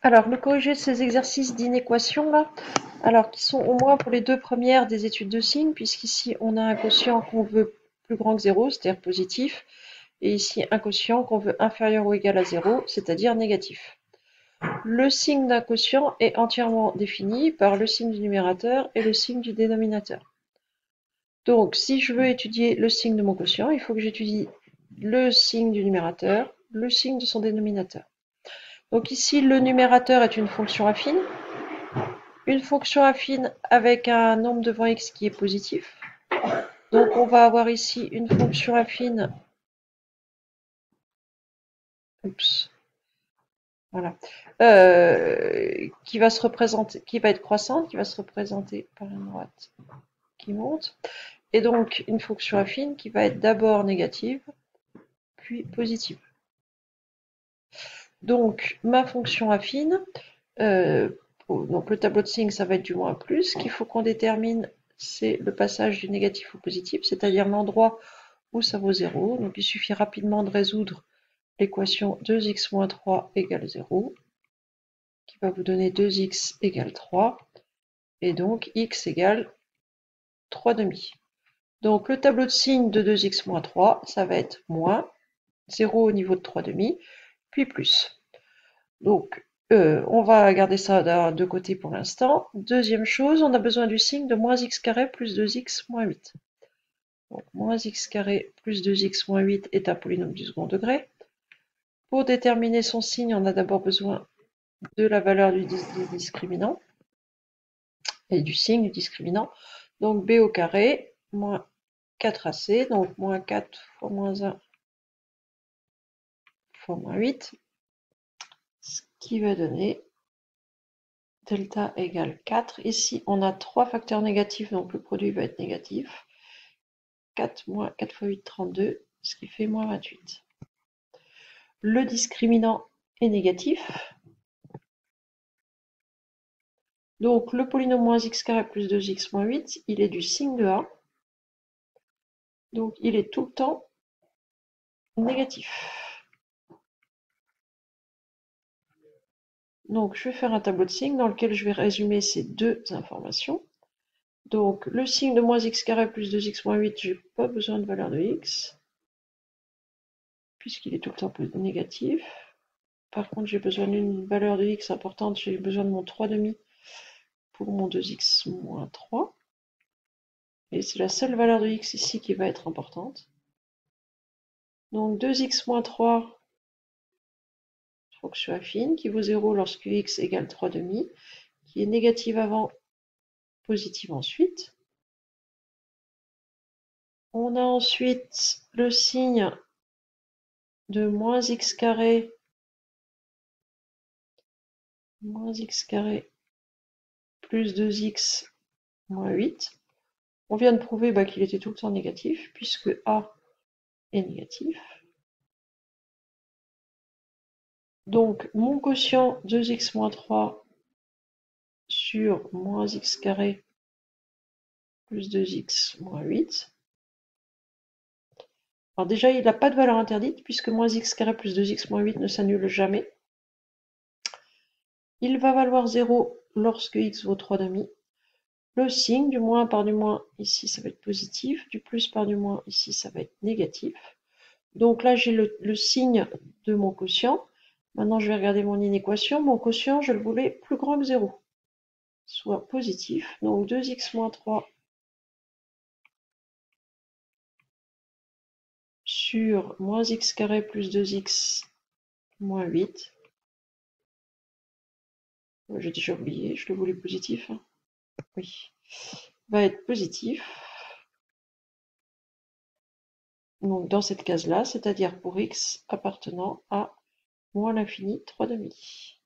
Alors, le corrigé de ces exercices d'inéquation là, alors qui sont au moins pour les deux premières des études de signes, puisqu'ici on a un quotient qu'on veut plus grand que 0, c'est-à-dire positif, et ici un quotient qu'on veut inférieur ou égal à 0, c'est-à-dire négatif. Le signe d'un quotient est entièrement défini par le signe du numérateur et le signe du dénominateur. Donc, si je veux étudier le signe de mon quotient, il faut que j'étudie le signe du numérateur, le signe de son dénominateur. Donc ici, le numérateur est une fonction affine avec un nombre devant x qui est positif. Donc on va avoir ici une fonction affine, voilà, qui va être croissante, qui va se représenter par une droite qui monte, et donc une fonction affine qui va être d'abord négative, puis positive. Donc ma fonction affine, donc le tableau de signes, ça va être du moins plus. Ce qu'il faut qu'on détermine, c'est le passage du négatif au positif, c'est-à-dire l'endroit où ça vaut 0. Donc il suffit rapidement de résoudre l'équation 2x moins 3 égale 0, qui va vous donner 2x égale 3, et donc x égale 3 demi. Donc le tableau de signes de 2x moins 3, ça va être moins 0 au niveau de 3 demi, puis plus. Donc on va garder ça de côté pour l'instant. Deuxième chose, on a besoin du signe de moins x carré plus 2x moins 8. Donc moins x carré plus 2x moins 8 est un polynôme du second degré. Pour déterminer son signe, on a d'abord besoin de la valeur du discriminant et du signe du discriminant. Donc b au carré moins 4ac, donc moins 4 fois moins 1 fois moins 8, ce qui va donner delta égale 4. Ici, on a trois facteurs négatifs, donc le produit va être négatif. 4 moins 4 fois 8, 32, ce qui fait moins 28. Le discriminant est négatif. Donc le polynôme moins x carré plus 2x moins 8, il est du signe de A. Donc il est tout le temps négatif. Donc je vais faire un tableau de signes dans lequel je vais résumer ces deux informations. Donc le signe de moins x carré plus 2x moins 8, je n'ai pas besoin de valeur de x, puisqu'il est tout le temps négatif. Par contre, j'ai besoin d'une valeur de x importante, j'ai besoin de mon 3 demi pour mon 2x moins 3. Et c'est la seule valeur de x ici qui va être importante. Donc 2x moins 3, fonction affine, qui vaut 0 lorsque x égale 3 demi, qui est négative avant, positive ensuite. On a ensuite le signe de moins x carré plus 2x moins 8. On vient de prouver qu'il était tout le temps négatif, puisque A est négatif. Donc mon quotient 2x moins 3 sur moins x carré plus 2x moins 8. Alors déjà, il n'a pas de valeur interdite, puisque moins x carré plus 2x moins 8 ne s'annule jamais. Il va valoir 0 lorsque x vaut 3 demi. Le signe du moins par du moins, ici ça va être positif, du plus par du moins, ici ça va être négatif. Donc là j'ai le signe de mon quotient. Maintenant je vais regarder mon inéquation. Mon quotient, je le voulais plus grand que 0, soit positif. Donc 2x moins 3 sur moins x carré plus 2x moins 8. J'ai déjà oublié, je le voulais positif. Oui, va être positif. Donc dans cette case-là, c'est-à-dire pour x appartenant à moins l'infini 3 demi.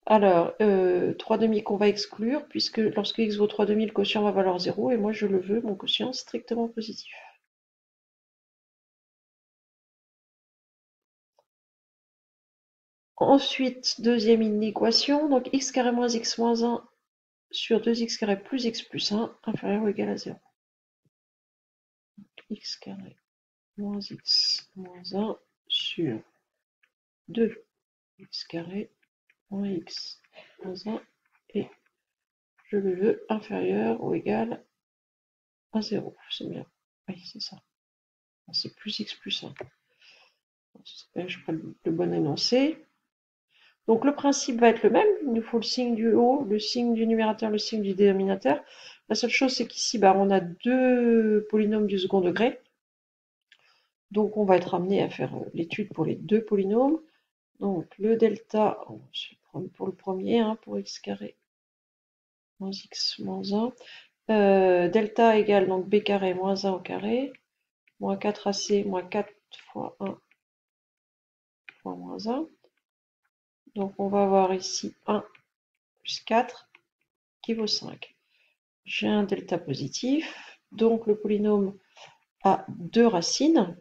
Alors, 3 demi qu'on va exclure, puisque lorsque x vaut 3 demi, le quotient va valoir 0, et moi je le veux, mon quotient strictement positif. Ensuite, deuxième inéquation, donc x carré moins x moins 1 sur 2x carré plus x plus 1 inférieur ou égal à 0. X carré moins x moins 1 sur 2x carré moins x moins 1 et je le veux inférieur ou égal à 0. C'est bien. Oui, c'est ça. C'est plus x plus 1. Je prends le bon énoncé. Donc le principe va être le même. Il nous faut le signe du haut, le signe du numérateur, le signe du dénominateur. La seule chose, c'est qu'ici, on a deux polynômes du second degré. Donc on va être amené à faire l'étude pour les deux polynômes. Donc le delta, je vais prendre pour le premier, pour x carré moins x moins 1. Delta égale donc b carré moins 1 au carré, moins 4ac moins 4 fois 1 fois moins 1. Donc on va avoir ici 1 plus 4 qui vaut 5. J'ai un delta positif, donc le polynôme a deux racines.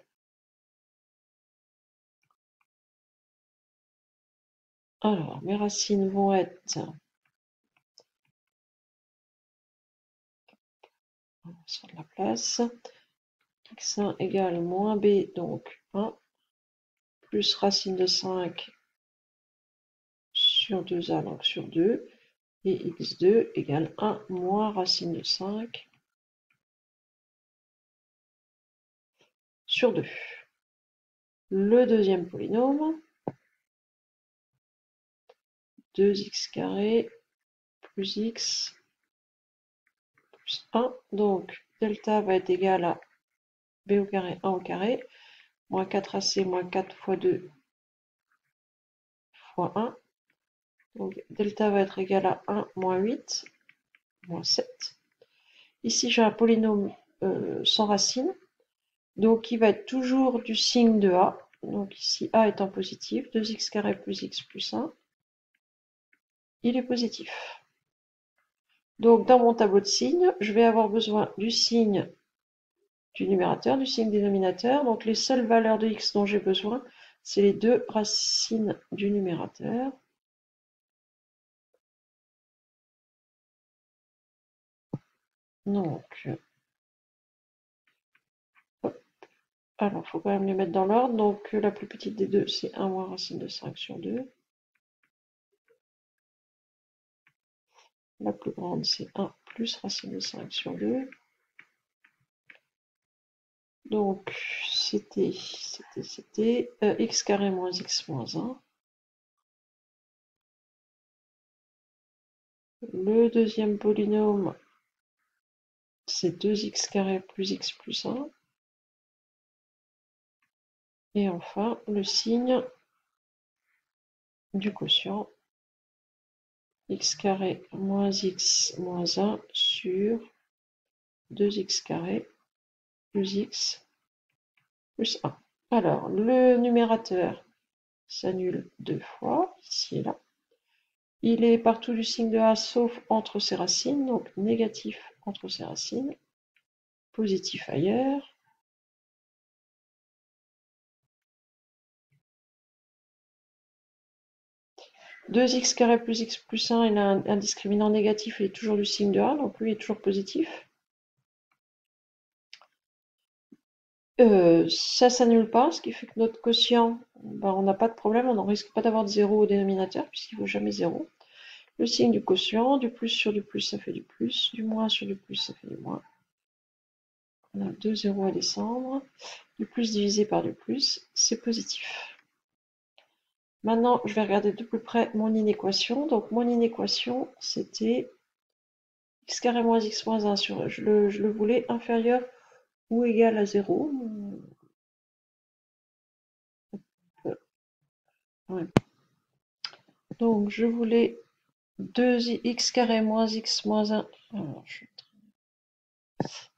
Alors mes racines vont être sur la place. x1 égale moins b, donc 1, plus racine de 5 sur 2a, donc sur 2, et x2 égale 1 moins racine de 5 sur 2. Le deuxième polynôme, 2x carré plus x plus 1, donc delta va être égal à b au carré 1 au carré, moins 4ac moins 4 fois 2 fois 1, donc delta va être égal à 1 moins 8, moins 7. Ici j'ai un polynôme sans racine, donc il va être toujours du signe de a, donc ici a étant positif, 2x carré plus x plus 1, il est positif. Donc dans mon tableau de signes, je vais avoir besoin du signe du numérateur, du signe dénominateur. Donc les seules valeurs de x dont j'ai besoin, c'est les deux racines du numérateur. Donc, alors il faut quand même les mettre dans l'ordre. Donc la plus petite des deux, c'est 1 moins racine de 5 sur 2. La plus grande, c'est 1 plus racine de 5 sur 2. Donc, c'était x carré moins x moins 1. Le deuxième polynôme, c'est 2x carré plus x plus 1. Et enfin, le signe du quotient, x carré moins x moins 1 sur 2x carré plus x plus 1. Alors, le numérateur s'annule deux fois, ici et là. Il est partout du signe de A sauf entre ses racines, donc négatif entre ses racines, positif ailleurs. Deux x carré plus x plus 1, il a un discriminant négatif, il est toujours du signe de A, donc lui il est toujours positif. Ça s'annule pas, ce qui fait que notre quotient, on n'a pas de problème, on n'en risque pas d'avoir de 0 au dénominateur, puisqu'il ne vaut jamais 0. Le signe du quotient, du plus sur du plus, ça fait du plus, du moins sur du plus, ça fait du moins. On a 2 zéros à descendre. Du plus divisé par du plus, c'est positif. Maintenant, je vais regarder de plus près mon inéquation. Donc, mon inéquation, c'était x carré moins x moins 1 sur... Je le voulais inférieur ou égal à 0. Ouais. Donc, je voulais 2x carré moins x moins 1. Alors,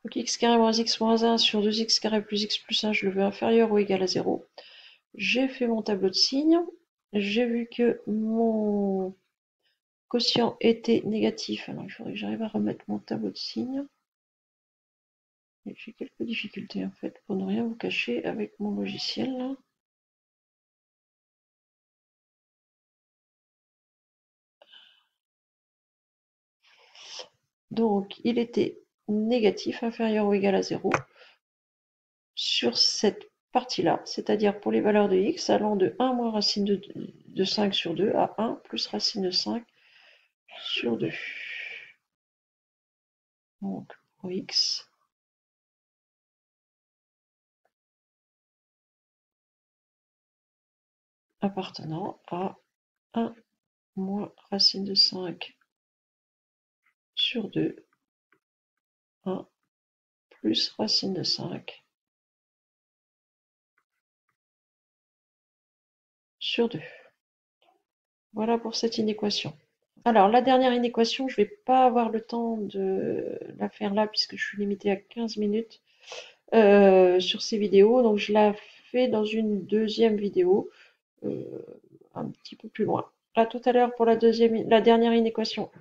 donc, x carré moins x moins 1 sur 2x carré plus x plus 1, je le veux inférieur ou égal à 0. J'ai fait mon tableau de signes. J'ai vu que mon quotient était négatif. Alors, il faudrait que j'arrive à remettre mon tableau de signes. J'ai quelques difficultés en fait, pour ne rien vous cacher avec mon logiciel là. Donc, il était négatif, inférieur ou égal à 0. sur cette partie-là, c'est-à-dire pour les valeurs de x allant de 1 moins racine de 5 sur 2 à 1 plus racine de 5 sur 2. Donc pour x, appartenant à 1 moins racine de 5 sur 2, 1 plus racine de 5 sur 2. Voilà pour cette inéquation. Alors, la dernière inéquation, je ne vais pas avoir le temps de la faire là puisque je suis limitée à 15 minutes sur ces vidéos. Donc, je la fais dans une deuxième vidéo un petit peu plus loin. À tout à l'heure pour la dernière inéquation.